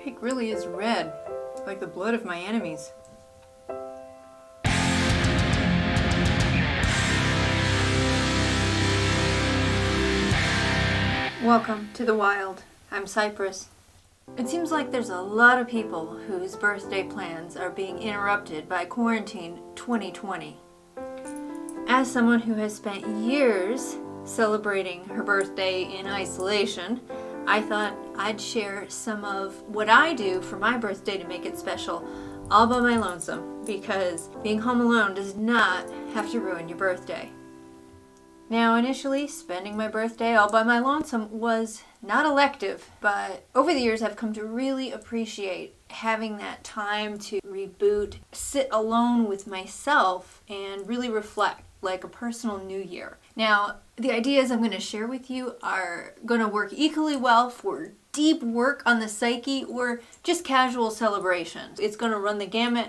Cake really is red, like the blood of my enemies. Welcome to the wild. I'm Cypress. It seems like there's a lot of people whose birthday plans are being interrupted by quarantine 2020. As someone who has spent years celebrating her birthday in isolation, I thought I'd share some of what I do for my birthday to make it special all by my lonesome, because being home alone does not have to ruin your birthday. Now, initially, spending my birthday all by my lonesome was not elective, but over the years I've come to really appreciate having that time to reboot, sit alone with myself, and really reflect, like a personal new year. Now, the ideas I'm going to share with you are going to work equally well for deep work on the psyche or just casual celebrations. It's going to run the gamut,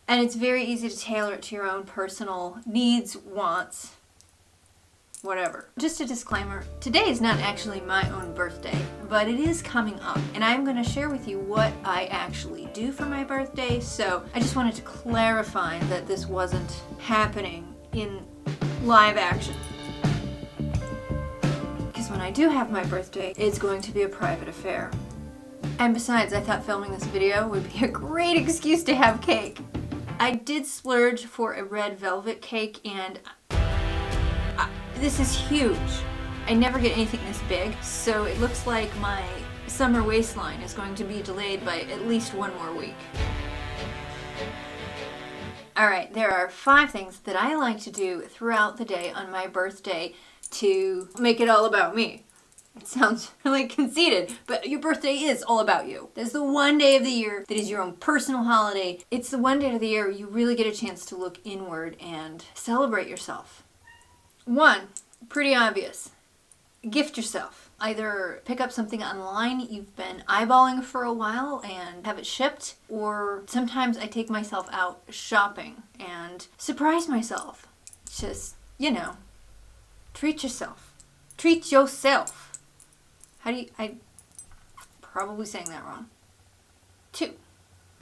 and it's very easy to tailor it to your own personal needs, wants, whatever. Just a disclaimer, today is not actually my own birthday, but it is coming up, and I'm going to share with you what I actually do for my birthday, so I just wanted to clarify that this wasn't happening in live action. Because when I do have my birthday, it's going to be a private affair. And besides, I thought filming this video would be a great excuse to have cake. I did splurge for a red velvet cake, and this is huge. I never get anything this big, so it looks like my summer waistline is going to be delayed by at least one more week. Alright, there are 5 things that I like to do throughout the day on my birthday to make it all about me. It sounds really conceited, but your birthday is all about you. There's the one day of the year that is your own personal holiday. It's the one day of the year you really get a chance to look inward and celebrate yourself. 1, pretty obvious. Gift yourself. Either pick up something online you've been eyeballing for a while and have it shipped, or sometimes I take myself out shopping and surprise myself. Just, treat yourself. Treat yourself. I'm probably saying that wrong. 2,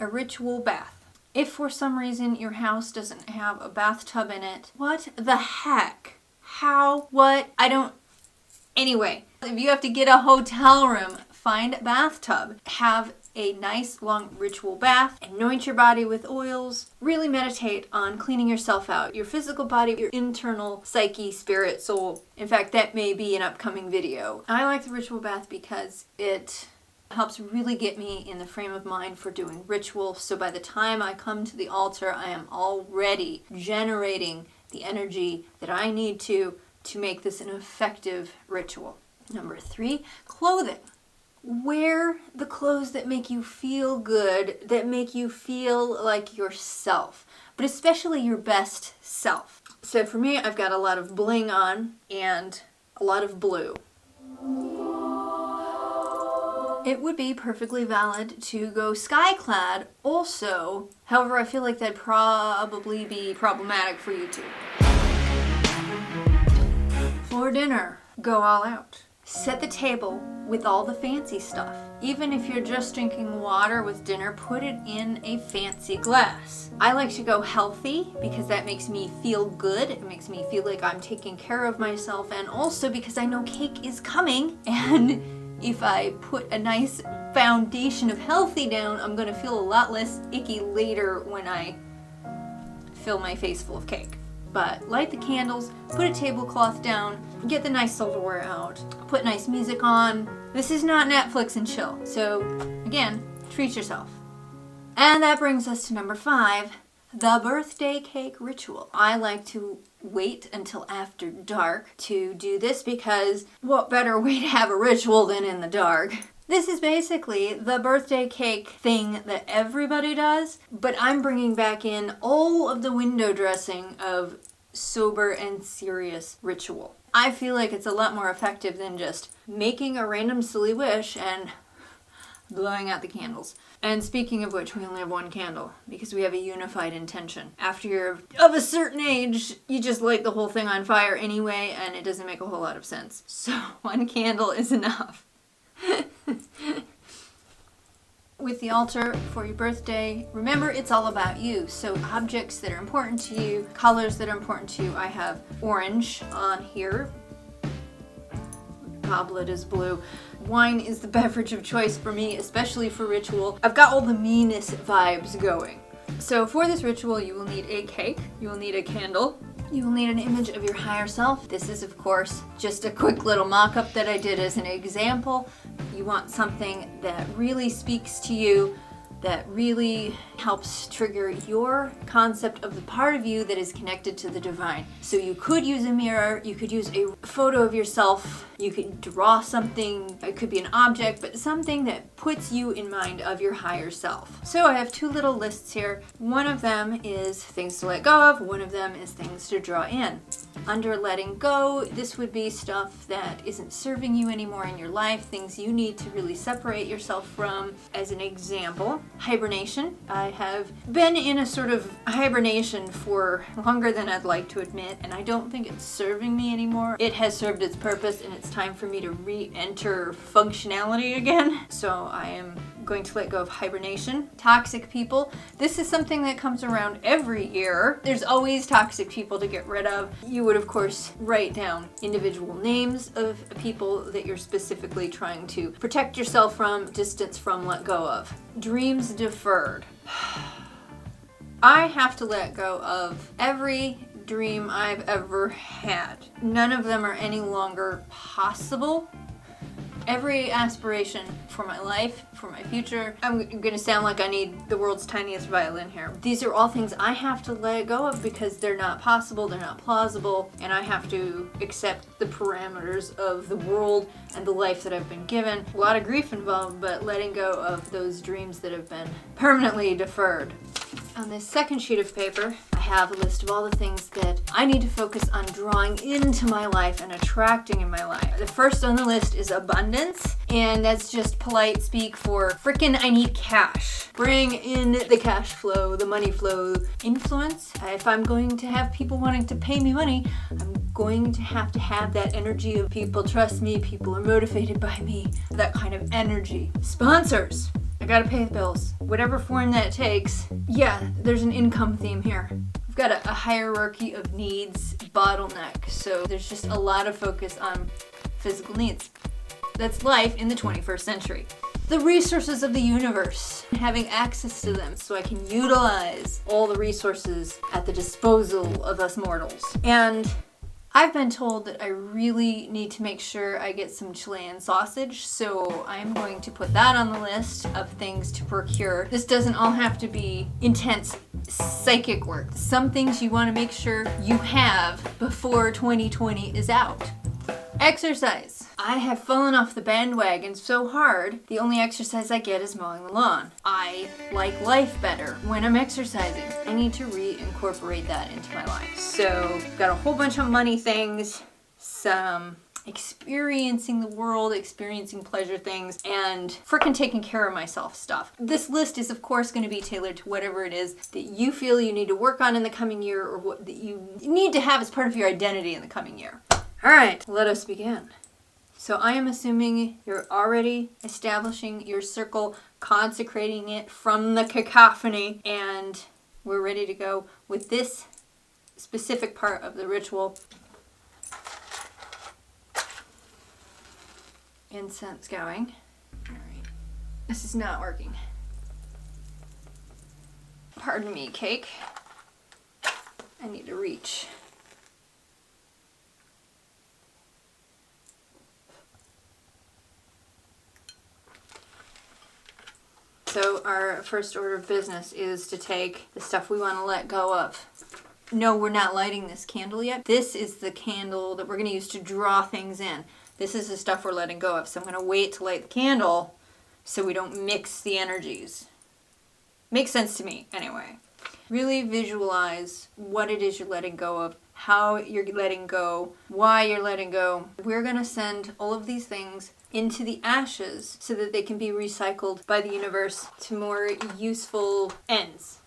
a ritual bath. If for some reason your house doesn't have a bathtub in it, what the heck? How? What? Anyway, if you have to get a hotel room, find a bathtub. Have a nice long ritual bath. Anoint your body with oils. Really meditate on cleaning yourself out. Your physical body, your internal psyche, spirit, soul. In fact, that may be an upcoming video. I like the ritual bath because it helps really get me in the frame of mind for doing ritual. So by the time I come to the altar, I am already generating the energy that I need to make this an effective ritual. Number 3, clothing. Wear the clothes that make you feel good, that make you feel like yourself, but especially your best self. So for me, I've got a lot of bling on and a lot of blue. It would be perfectly valid to go sky-clad also. However, I feel like that'd probably be problematic for you too. For dinner, go all out. Set the table with all the fancy stuff. Even if you're just drinking water with dinner, put it in a fancy glass. I like to go healthy because that makes me feel good. It makes me feel like I'm taking care of myself, and also because I know cake is coming, and if I put a nice foundation of healthy down, I'm gonna feel a lot less icky later when I fill my face full of cake. But light the candles, put a tablecloth down, get the nice silverware out, put nice music on. This is not Netflix and chill. So again, treat yourself. And that brings us to number 5, the birthday cake ritual. I like to wait until after dark to do this because what better way to have a ritual than in the dark? This is basically the birthday cake thing that everybody does, but I'm bringing back in all of the window dressing of sober and serious ritual. I feel like it's a lot more effective than just making a random silly wish and blowing out the candles. And speaking of which, we only have one candle because we have a unified intention. After you're of a certain age, you just light the whole thing on fire anyway, and it doesn't make a whole lot of sense. So one candle is enough. with the altar for your birthday, remember it's all about you. So objects that are important to you, colors that are important to you. I have orange on here. Goblet is blue. Wine is the beverage of choice for me, especially for ritual. I've got all the meanest vibes going. So for this ritual, you will need a cake, you will need a candle, you will need an image of your higher self. This is, of course, just a quick little mock-up that I did as an example. You want something that really speaks to you, that really helps trigger your concept of the part of you that is connected to the divine. So you could use a mirror, you could use a photo of yourself, you could draw something, it could be an object, but something that puts you in mind of your higher self. So I have two little lists here. One of them is things to let go of, one of them is things to draw in. Under letting go, this would be stuff that isn't serving you anymore in your life, things you need to really separate yourself from. As an example, hibernation. I have been in a sort of hibernation for longer than I'd like to admit, and I don't think it's serving me anymore. It has served its purpose, and it's time for me to re-enter functionality again. So I am going to let go of hibernation. Toxic people. This is something that comes around every year. There's always toxic people to get rid of. You would, of course, write down individual names of people that you're specifically trying to protect yourself from, distance from, let go of. Dreams deferred. I have to let go of every dream I've ever had. None of them are any longer possible. Every aspiration for my life, for my future. I'm gonna sound like I need the world's tiniest violin here. These are all things I have to let go of because they're not possible, they're not plausible, and I have to accept the parameters of the world and the life that I've been given. A lot of grief involved, but letting go of those dreams that have been permanently deferred. On this second sheet of paper, I have a list of all the things that I need to focus on drawing into my life and attracting in my life. The first on the list is abundance, and that's just polite speak for frickin' I need cash. Bring in the cash flow, the money flow. Influence. If I'm going to have people wanting to pay me money, I'm going to have that energy of people trust me, people are motivated by me, that kind of energy. Sponsors. I gotta pay the bills, whatever form that takes. Yeah, there's an income theme here. I've got a hierarchy of needs bottleneck, so there's just a lot of focus on physical needs. That's life in the 21st century. The resources of the universe, having access to them so I can utilize all the resources at the disposal of us mortals. And I've been told that I really need to make sure I get some Chilean sausage, so I'm going to put that on the list of things to procure. This doesn't all have to be intense psychic work. Some things you want to make sure you have before 2020 is out. Exercise. I have fallen off the bandwagon so hard, the only exercise I get is mowing the lawn. I like life better when I'm exercising. I need to reincorporate that into my life. So, got a whole bunch of money things, some experiencing the world, experiencing pleasure things, and frickin' taking care of myself stuff. This list is, of course, going to be tailored to whatever it is that you feel you need to work on in the coming year, or what that you need to have as part of your identity in the coming year. All right, let us begin. So I am assuming you're already establishing your circle, consecrating it from the cacophony, and we're ready to go with this specific part of the ritual. Incense going. All right. This is not working. Pardon me, cake. I need to reach. So our first order of business is to take the stuff we want to let go of. No, we're not lighting this candle yet. This is the candle that we're going to use to draw things in. This is the stuff we're letting go of. So I'm going to wait to light the candle so we don't mix the energies. Makes sense to me, anyway. Really visualize what it is you're letting go of, how you're letting go, why you're letting go. We're going to send all of these things into the ashes so that they can be recycled by the universe to more useful ends.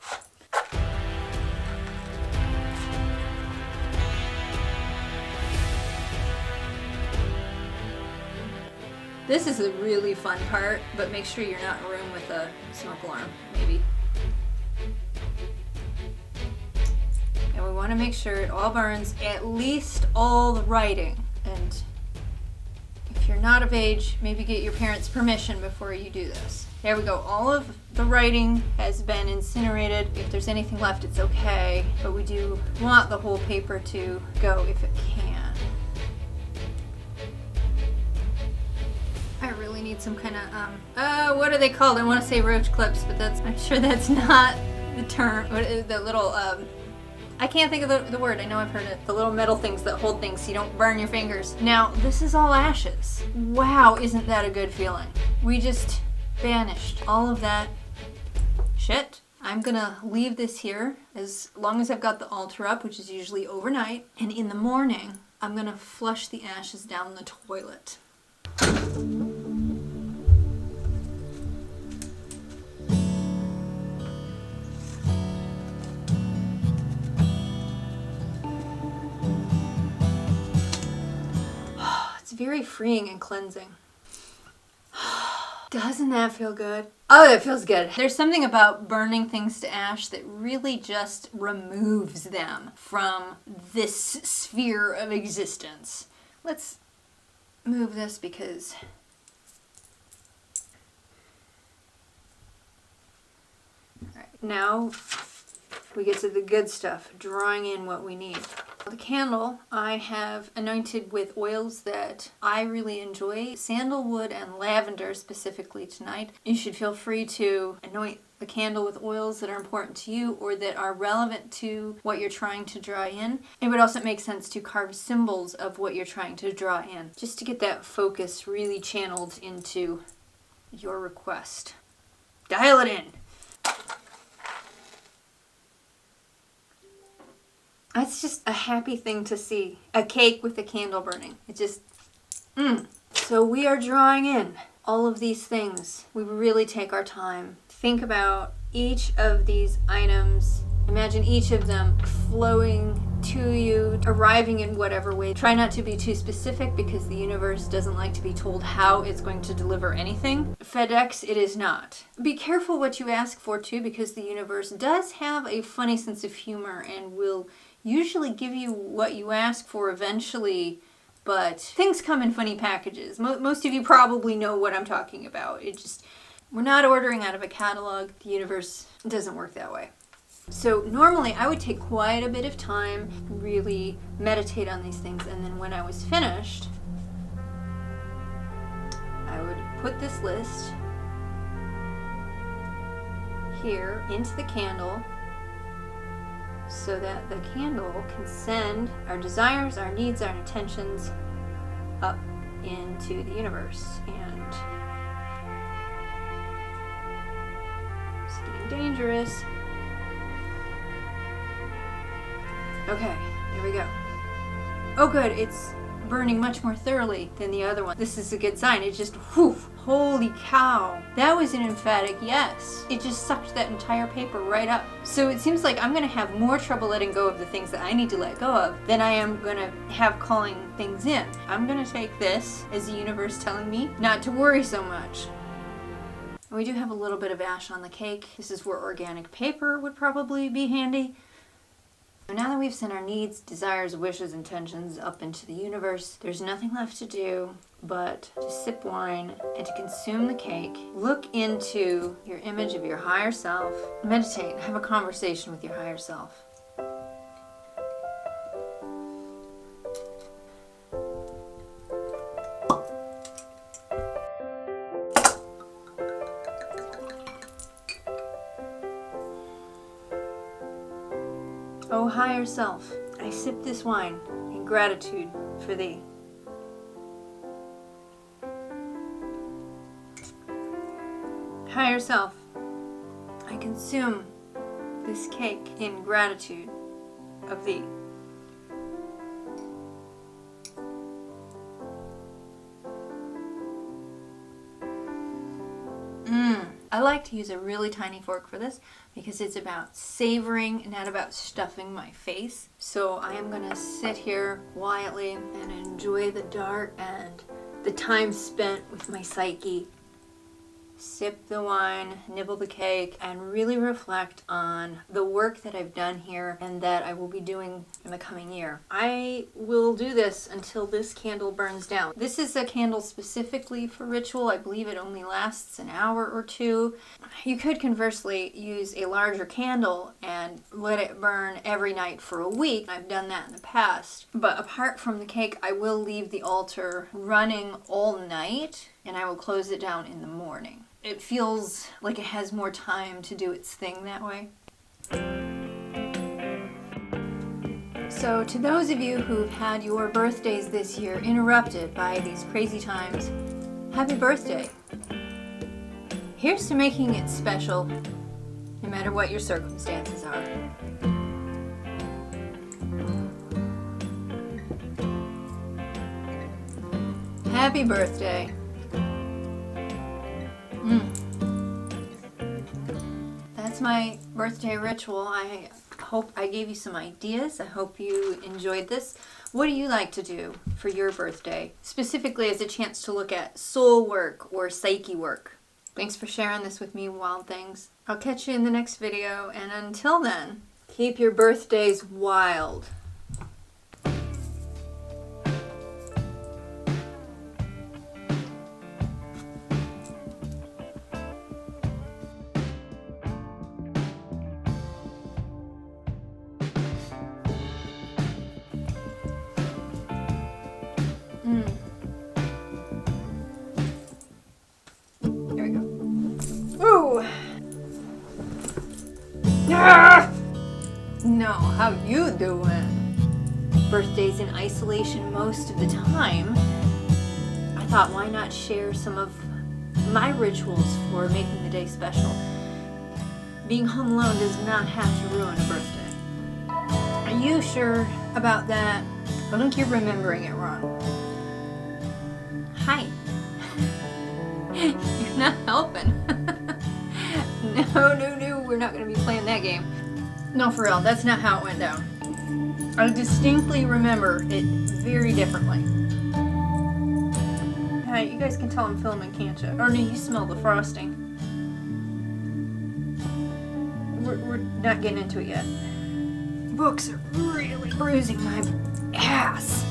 This is a really fun part, but make sure you're not in a room with a smoke alarm, maybe. And we want to make sure it all burns, at least all the writing. And if you're not of age, maybe get your parents' permission before you do this. There we go. All of the writing has been incinerated. If there's anything left, it's okay. But we do want the whole paper to go if it can. I really need some kind of, what are they called? I want to say roach clips, but I'm sure that's not the term. The little, I can't think of the word. I know I've heard it. The little metal things that hold things so you don't burn your fingers. Now, this is all ashes. Wow, isn't that a good feeling? We just banished all of that shit. I'm gonna leave this here as long as I've got the altar up, which is usually overnight. And in the morning, I'm gonna flush the ashes down the toilet. It's very freeing and cleansing. Doesn't that feel good? Oh, that feels good. There's something about burning things to ash that really just removes them from this sphere of existence. Let's move this because all right, now we get to the good stuff, drawing in what we need. The candle I have anointed with oils that I really enjoy, sandalwood and lavender specifically tonight. You should feel free to anoint the candle with oils that are important to you or that are relevant to what you're trying to draw in. It would also make sense to carve symbols of what you're trying to draw in, just to get that focus really channeled into your request. Dial it in. That's just a happy thing to see. A cake with a candle burning. It just, So we are drawing in all of these things. We really take our time. Think about each of these items. Imagine each of them flowing to you, arriving in whatever way. Try not to be too specific because the universe doesn't like to be told how it's going to deliver anything. FedEx, it is not. Be careful what you ask for too, because the universe does have a funny sense of humor and will usually give you what you ask for eventually, but things come in funny packages. Most of you probably know what I'm talking about. We're not ordering out of a catalog. The universe doesn't work that way. So normally I would take quite a bit of time, really meditate on these things, and then when I was finished, I would put this list here into the candle so that the candle can send our desires, our needs, our intentions up into the universe. And it's getting dangerous. Okay, there we go. Oh good, it's burning much more thoroughly than the other one. This is a good sign. It just, whew, holy cow. That was an emphatic yes. It just sucked that entire paper right up. So it seems like I'm gonna have more trouble letting go of the things that I need to let go of than I am gonna have calling things in. I'm gonna take this as the universe telling me not to worry so much. We do have a little bit of ash on the cake. This is where organic paper would probably be handy. So now that we've sent our needs, desires, wishes, intentions up into the universe, there's nothing left to do but to sip wine and to consume the cake. Look into your image of your higher self. Meditate, have a conversation with your higher self. O higher self, I sip this wine in gratitude for thee. Higher self, I consume this cake in gratitude of thee. I like to use a really tiny fork for this because it's about savoring and not about stuffing my face. So I am going to sit here quietly and enjoy the dark and the time spent with my psyche. Sip the wine, nibble the cake, and really reflect on the work that I've done here and that I will be doing in the coming year. I will do this until this candle burns down. This is a candle specifically for ritual. I believe it only lasts an hour or two. You could conversely use a larger candle and let it burn every night for a week. I've done that in the past. But apart from the cake, I will leave the altar running all night and I will close it down in the morning. It feels like it has more time to do its thing that way. So to those of you who've had your birthdays this year interrupted by these crazy times, happy birthday. Here's to making it special, no matter what your circumstances are. Happy birthday. That's my birthday ritual. I hope I gave you some ideas. I hope you enjoyed this. What do you like to do for your birthday? Specifically as a chance to look at soul work or psyche work. Thanks for sharing this with me, Wild Things. I'll catch you in the next video, and until then, keep your birthdays wild. Here we go. Ooh! Ah! No, how you doing? Birthdays in isolation most of the time. I thought, why not share some of my rituals for making the day special? Being home alone does not have to ruin a birthday. Are you sure about that? I think you're remembering it wrong. Hi. You're not helping. No, we're not going to be playing that game. No, for real, that's not how it went down. I distinctly remember it very differently. Hey, you guys can tell I'm filming, can't you? Or do you smell the frosting? We're not getting into it yet. Books are really bruising my ass.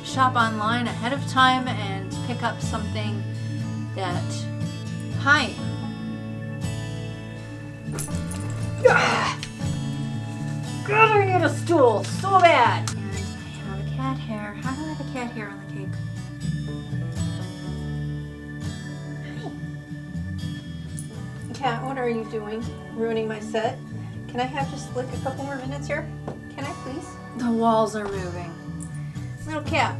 Shop online ahead of time and pick up something that... Hi. God, I need a stool so bad. And I have a cat hair. How do I have a cat hair on the cake? Hi. Cat, what are you doing? Ruining my set? Can I have just like a couple more minutes here? Can I please? The walls are moving. Little cat.